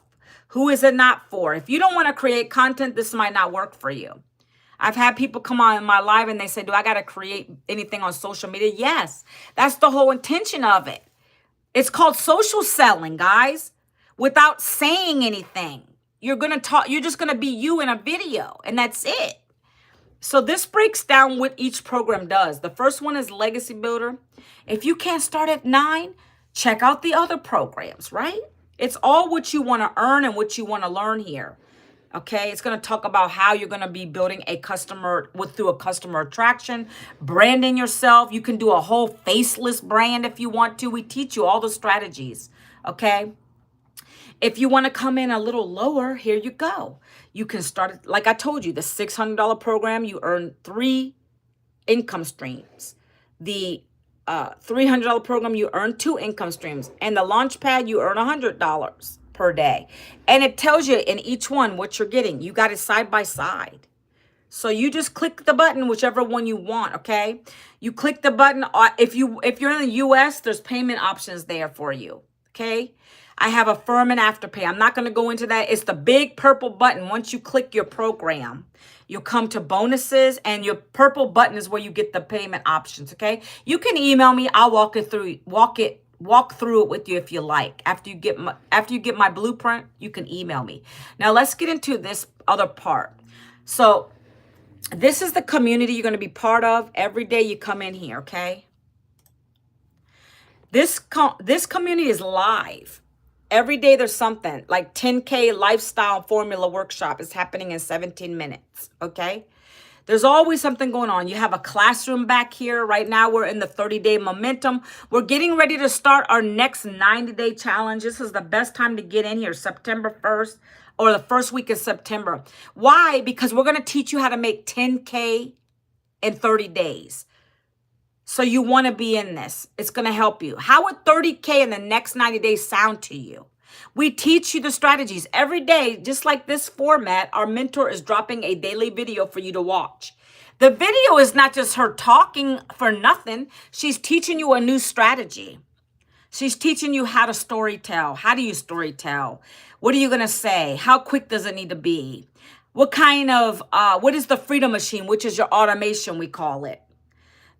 Who is it not for? If you don't want to create content, this might not work for you. I've had people come on in my live, and they say, do I got to create anything on social media? Yes, that's the whole intention of it. It's called social selling, guys. Without saying anything, you're just going to be you in a video, and that's it. So this breaks down what each program does. The first one is Legacy Builder. If you can't start at 9, check out the other programs, right? It's all what you want to earn and what you want to learn here. Okay, it's going to talk about how you're going to be building a customer through a customer attraction, branding yourself. You can do a whole faceless brand if you want to. We teach you all the strategies, okay? If you want to come in a little lower, here you go. You can start, like I told you, the $600 program, you earn 3 income streams. The $300 program, you earn 2 income streams. And the Launchpad, you earn $100 per day. And it tells you in each one what you're getting. You got it side by side. So you just click the button, whichever one you want, okay? You click the button. If you're in the U.S., there's payment options there for you, okay? I have Affirm and Afterpay. I'm not going to go into that. It's the big purple button. Once you click your program, you'll come to bonuses, and your purple button is where you get the payment options, okay? You can email me. I'll walk through it with you if you like. After you get my blueprint, you can email me. Now let's get into this other part. So this is the community you're going to be part of. Every day you come in here, okay? This community is live. Every day there's something, like 10K Lifestyle Formula Workshop is happening in 17 minutes, okay? There's always something going on. You have a classroom back here. Right now we're in the 30-day momentum. We're getting ready to start our next 90-day challenge. This is the best time to get in here, September 1st or the first week of September. Why? Because we're going to teach you how to make 10K in 30 days. So you want to be in this. It's going to help you. How would 30K in the next 90 days sound to you? We teach you the strategies every day. Just like this format, our mentor is dropping a daily video for you to watch. The video is not just her talking for nothing. She's teaching you a new strategy. She's teaching you how to storytell. How do you storytell? What are you going to say? How quick does it need to be? What is the Freedom Machine, which is your automation, we call it.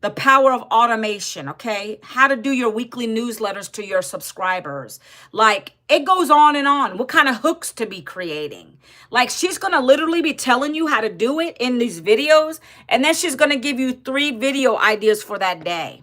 The power of automation, okay? How to do your weekly newsletters to your subscribers. Like, it goes on and on. What kind of hooks to be creating. Like, she's going to literally be telling you how to do it in these videos. And then she's going to give you 3 video ideas for that day.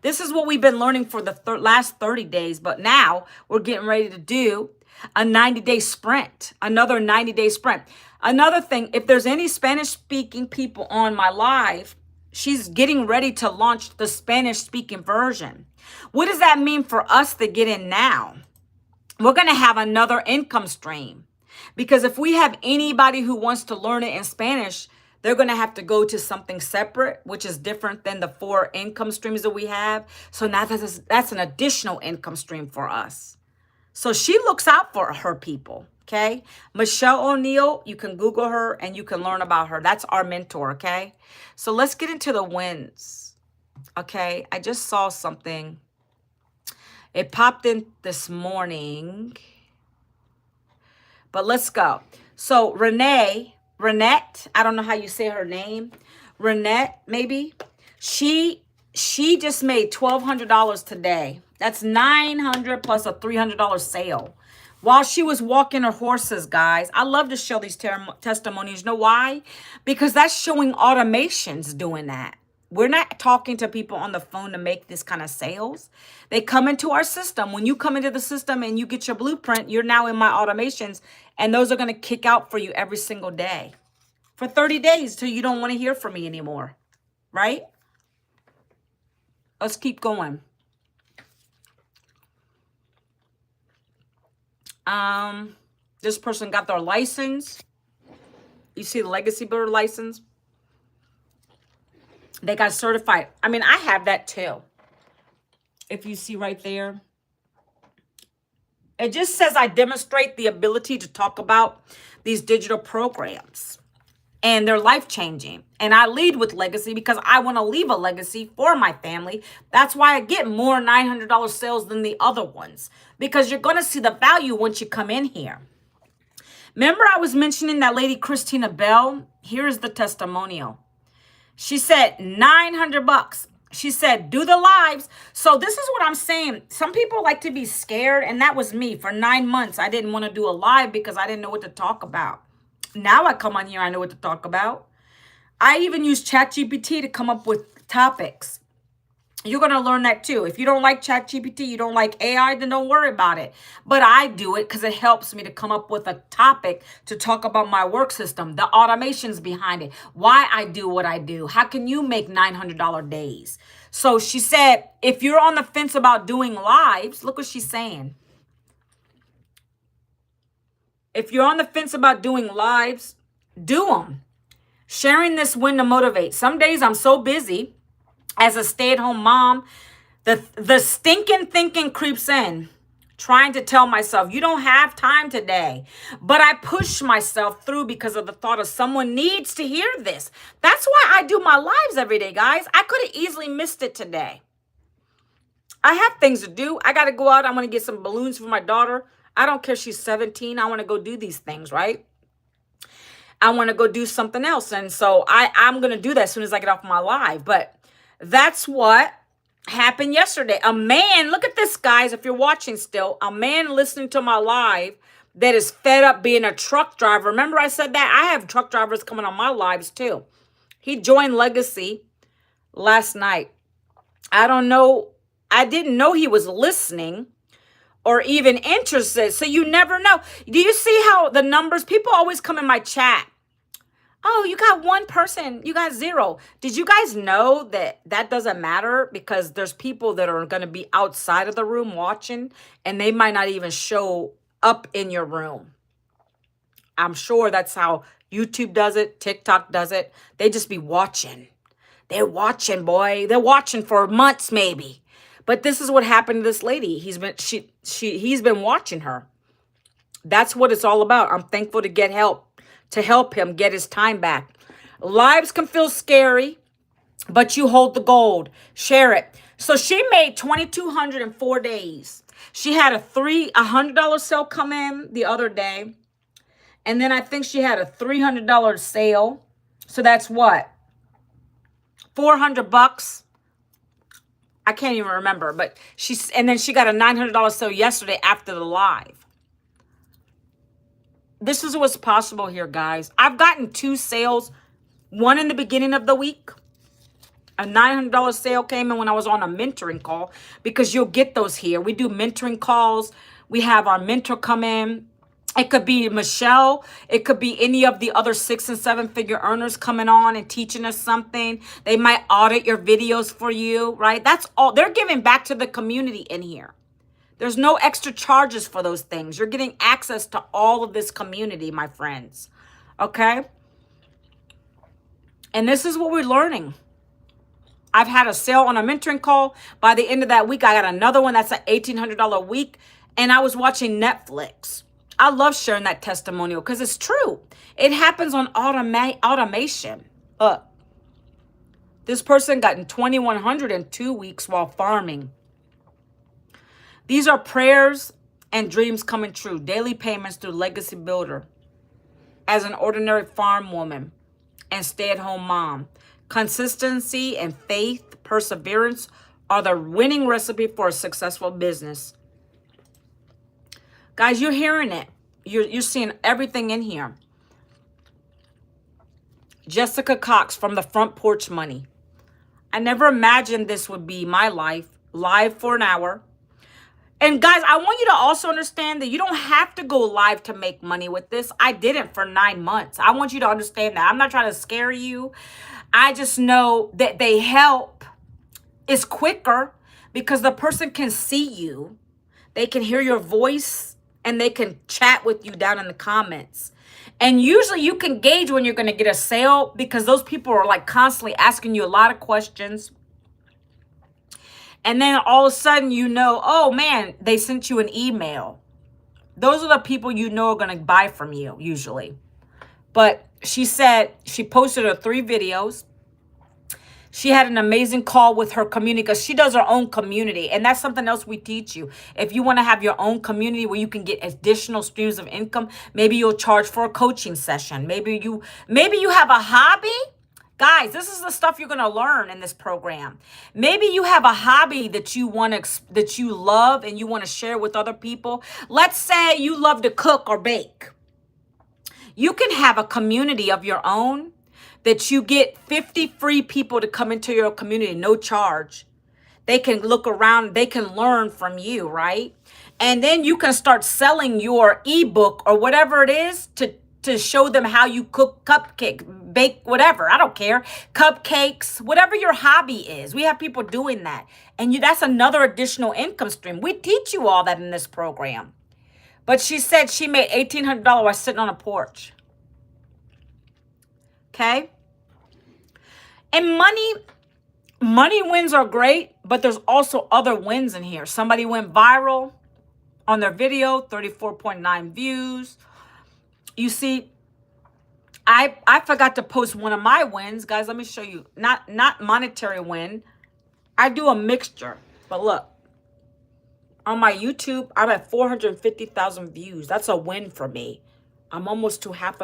This is what we've been learning for the last 30 days. But now we're getting ready to do A 90-day sprint, another 90-day sprint. Another thing, if there's any Spanish speaking people on my live, she's getting ready to launch the Spanish speaking version. What does that mean for us to get in now? We're going to have another income stream. Because if we have anybody who wants to learn it in Spanish, they're going to have to go to something separate, which is different than the 4 income streams that we have. So now that's an additional income stream for us. So she looks out for her people, okay? Michelle O'Neill, you can Google her and you can learn about her. That's our mentor, okay? So let's get into the wins, okay? I just saw something. It popped in this morning. But let's go. So Renette, I don't know how you say her name. Renette, maybe. She just made $1,200 today. That's $900 plus a $300 sale. While she was walking her horses, guys. I love to show these testimonies. You know why? Because that's showing automations doing that. We're not talking to people on the phone to make this kind of sales. They come into our system. When you come into the system and you get your blueprint, you're now in my automations, and those are going to kick out for you every single day for 30 days till you don't want to hear from me anymore, right? Let's keep going. This person got their license. You see the legacy builder license? They got certified. I mean, I have that too. If you see right there. It just says I demonstrate the ability to talk about these digital programs. And they're life-changing. And I lead with legacy because I want to leave a legacy for my family. That's why I get more $900 sales than the other ones. Because you're going to see the value once you come in here. Remember I was mentioning that lady Christina Bell? Here's the testimonial. She said $900. She said, do the lives. So this is what I'm saying. Some people like to be scared. And that was me. For 9 months, I didn't want to do a live because I didn't know what to talk about. Now I come on here, I know what to talk about. I even use ChatGPT to come up with topics. You're going to learn that too. If you don't like ChatGPT, you don't like AI, then don't worry about it. But I do it because it helps me to come up with a topic to talk about my work system, the automations behind it, why I do what I do. How can you make $900 days? So she said, if you're on the fence about doing lives, look what she's saying. If you're on the fence about doing lives, do them. Sharing this win to motivate. Some days I'm so busy as a stay-at-home mom, the stinking thinking creeps in, trying to tell myself, you don't have time today. But I push myself through because of the thought of someone needs to hear this. That's why I do my lives every day, guys. I could have easily missed it today. I have things to do. I got to go out. I want to get some balloons for my daughter. I don't care if she's 17. I want to go do these things, right? I want to go do something else. And so I'm going to do that as soon as I get off my live. But that's what happened yesterday. A man, look at this, guys, if you're watching still, a man listening to my live that is fed up being a truck driver. Remember I said that? I have truck drivers coming on my lives too. He joined Legacy last night. I don't know. I didn't know he was listening or even interested. So you never know. Do you see how the numbers, people always come in my chat. Oh, you got 1 person. You got 0. Did you guys know that that doesn't matter? Because there's people that are going to be outside of the room watching, and they might not even show up in your room. I'm sure that's how YouTube does it. TikTok does it. They just be watching. They're watching, boy. They're watching for months maybe. But this is what happened to this lady. He's been watching her. That's what it's all about. I'm thankful to get help. To help him get his time back. Lives can feel scary, but you hold the gold. Share it. So she made $2,200 in 4 days. She had a $100 sale come in the other day. And then I think she had a $300 sale. So that's what? $400. I can't even remember. But and then she got a $900 sale yesterday after the live. This is what's possible here, guys. I've gotten 2 sales. One in the beginning of the week. A $900 sale came in when I was on a mentoring call. Because you'll get those here. We do mentoring calls We have our mentor come in. It could be Michelle. It could be any of the other 6 and 7 figure earners coming on and teaching us something. They might audit your videos for you, right? That's all. They're giving back to the community in here. There's no extra charges for those things. You're getting access to all of this community, my friends. Okay? And this is what we're learning. I've had a sale on a mentoring call. By the end of that week, I got another one that's an $1,800 a week. And I was watching Netflix. I love sharing that testimonial because it's true. It happens on automation. This person got in 2,100 in 2 weeks while farming. These are prayers and dreams coming true. Daily payments through Legacy Builder. As an ordinary farm woman and stay-at-home mom. Consistency and faith, perseverance are the winning recipe for a successful business. Guys, you're hearing it. You're seeing everything in here. Jessica Cox from the Front Porch Money. I never imagined this would be my life, live for an hour. And guys, I want you to also understand that you don't have to go live to make money with this. I did it for 9 months. I want you to understand that. I'm not trying to scare you. I just know that they help. It's quicker because the person can see you. They can hear your voice. And they can chat with you down in the comments. And usually you can gauge when you're going to get a sale because those people are like constantly asking you a lot of questions. And then all of a sudden, you know, oh man, they sent you an email. Those are the people you know are going to buy from you usually. But she said she posted her 3 videos. She had an amazing call with her community because she does her own community. And that's something else we teach you. If you want to have your own community where you can get additional streams of income, maybe you'll charge for a coaching session. Maybe you have a hobby. Guys, this is the stuff you're going to learn in this program. Maybe you have a hobby that you that you love and you want to share with other people. Let's say you love to cook or bake. You can have a community of your own that you get 50 free people to come into your community, no charge. They can look around, they can learn from you, right? And then you can start selling your ebook or whatever it is to show them how you cook cupcake, bake, whatever. I don't care. Cupcakes, whatever your hobby is. We have people doing that. And that's another additional income stream. We teach you all that in this program. But she said she made $1,800 while sitting on a porch. Okay? And money wins are great, but there's also other wins in here. Somebody went viral on their video, 34.9 views. You see, I forgot to post one of my wins. Guys, let me show you. Not monetary win. I do a mixture. But look, on my YouTube, I'm at 450,000 views. That's a win for me. I'm almost to half,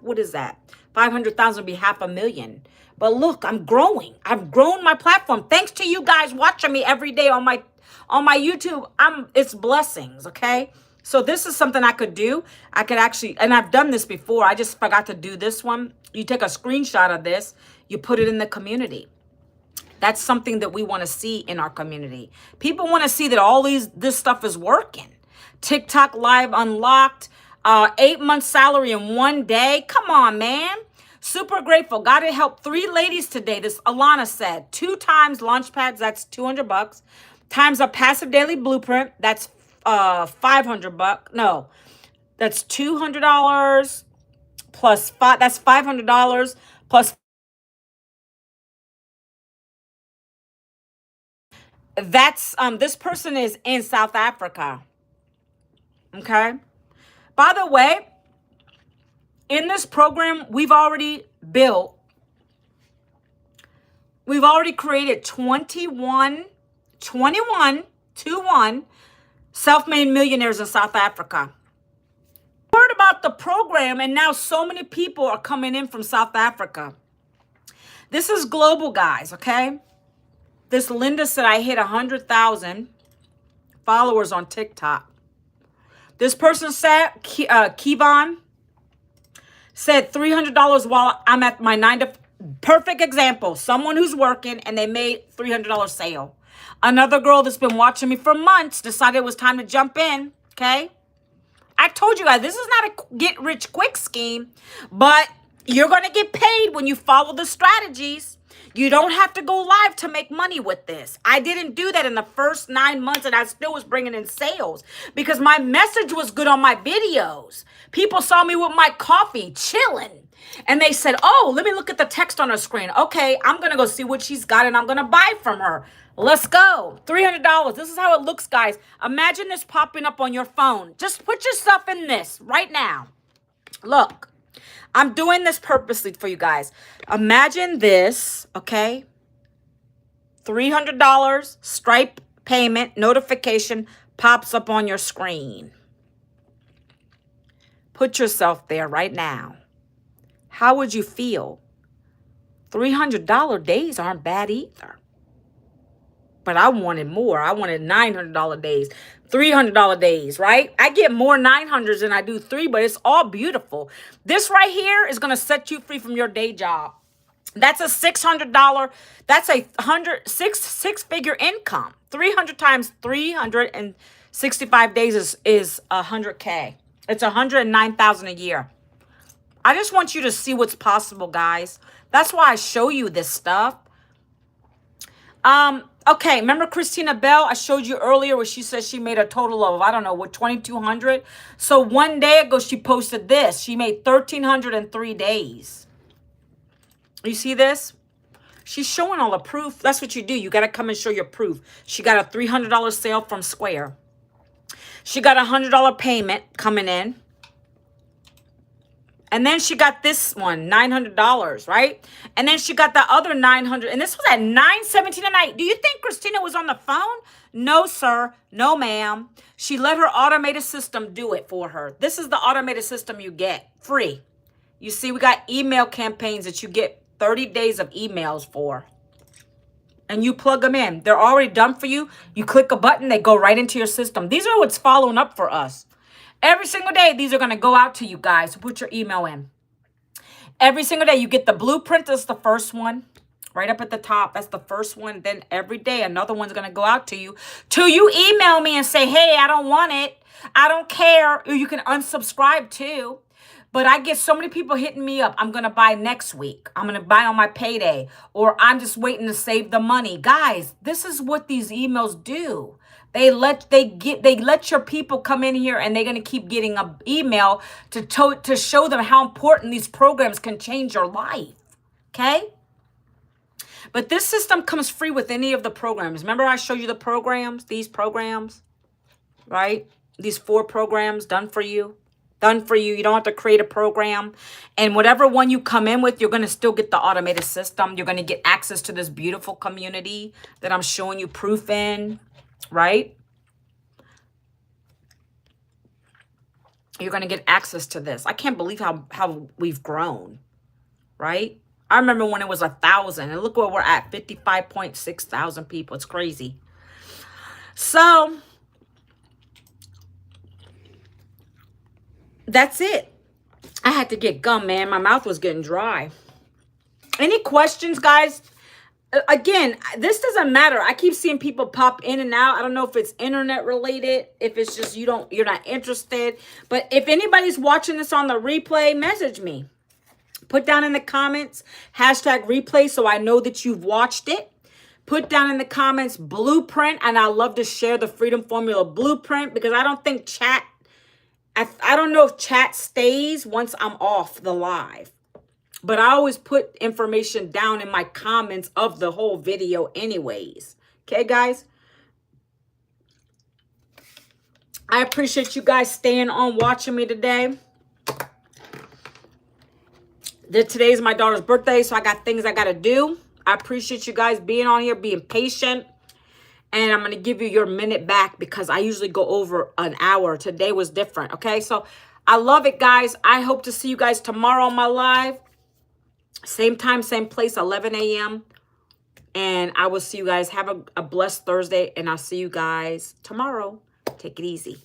what is that? 500,000 would be 500,000. But look, I'm growing. I've grown my platform. Thanks to you guys watching me every day on my YouTube. It's blessings, okay? So this is something I could do. I could actually, and I've done this before. I just forgot to do this one. You take a screenshot of this, you put it in the community. That's something that we want to see in our community. People want to see that this stuff is working. TikTok Live Unlocked, 8 months salary in 1 day. Come on, man. Super grateful. Got to help 3 ladies today. This Alana said 2 times Launchpads. That's $200. Times a passive daily blueprint. That's $500. No, that's $200 plus 5. That's $500 plus. That's this person is in South Africa. Okay. By the way, in this program, we've already created 21 self-made millionaires in South Africa. Heard about the program, and now so many people are coming in from South Africa. This is global, guys, okay? This Linda said I hit 100,000 followers on TikTok. This person said, Kevon, said $300 while I'm at my 9 to 5. Perfect example. Someone who's working and they made $300 sale. Another girl that's been watching me for months decided it was time to jump in. Okay? I told you guys, this is not a get-rich-quick scheme, but you're going to get paid when you follow the strategies. You don't have to go live to make money with this. I didn't do that in the first 9 months, and I still was bringing in sales because my message was good on my videos. People saw me with my coffee, chilling. And they said, oh, let me look at the text on her screen. Okay, I'm going to go see what she's got, and I'm going to buy from her. Let's go. $300. This is how it looks, guys. Imagine this popping up on your phone. Just put yourself in this right now. Look. I'm doing this purposely for you guys. Imagine this, okay? $300 Stripe payment notification pops up on your screen. Put yourself there right now. How would you feel? $300 days aren't bad either. But I wanted more. I wanted $900 days, $300 days, right? I get more 900s than I do 3, but it's all beautiful. This right here is going to set you free from your day job. That's a $600. That's a six-figure income. 300 times 365 days is 100K. It's 109,000 a year. I just want you to see what's possible, guys. That's why I show you this stuff. Okay, remember Christina Bell? I showed you earlier where she says she made a total of, I don't know, what, 2,200? So one day ago, she posted this. She made 1,303 days. You see this? She's showing all the proof. That's what you do. You got to come and show your proof. She got a $300 sale from Square. She got a $100 payment coming in. And then she got this one, $900, right? And then she got the other $900. And this was at $9:17 at night. Do you think Christina was on the phone? No, sir. No, ma'am. She let her automated system do it for her. This is the automated system you get free. You see, we got email campaigns that you get 30 days of emails for. And you plug them in. They're already done for you. You click a button, they go right into your system. These are what's following up for us. Every single day, these are going to go out to you guys. So put your email in. Every single day, you get the blueprint. That's the first one. Right up at the top. That's the first one. Then every day, another one's going to go out to you. Till you email me and say, hey, I don't want it. I don't care. Or you can unsubscribe too. But I get so many people hitting me up. I'm going to buy next week. I'm going to buy on my payday. Or I'm just waiting to save the money. Guys, this is what these emails do. They let your people come in here and they're going to keep getting an email to show them how important these programs can change your life. Okay? But this system comes free with any of the programs. Remember I showed you the programs, these programs, right? These 4 programs done for you. Done for you. You don't have to create a program. And whatever one you come in with, you're going to still get the automated system. You're going to get access to this beautiful community that I'm showing you proof in. Right? You're going to get access to this. I can't believe how we've grown. Right? I remember when it was 1,000. And look where we're at. 55.6 thousand people. It's crazy. So, that's it. I had to get gum, man. My mouth was getting dry. Any questions, guys? Again, this doesn't matter. I keep seeing people pop in and out. I don't know if it's internet related, if it's just you're not interested. But if anybody's watching this on the replay, message me. Put down in the comments, #replay, so I know that you've watched it. Put down in the comments blueprint, and I love to share the Freedom Formula blueprint because I don't think chat, I don't know if chat stays once I'm off the live. But I always put information down in my comments of the whole video anyways. Okay, guys? I appreciate you guys staying on watching me today. Today's my daughter's birthday, so I got things I got to do. I appreciate you guys being on here, being patient. And I'm going to give you your minute back because I usually go over an hour. Today was different, okay? So I love it, guys. I hope to see you guys tomorrow on my live. Same time, same place, 11 a.m. And I will see you guys. Have a blessed Thursday, and I'll see you guys tomorrow. Take it easy.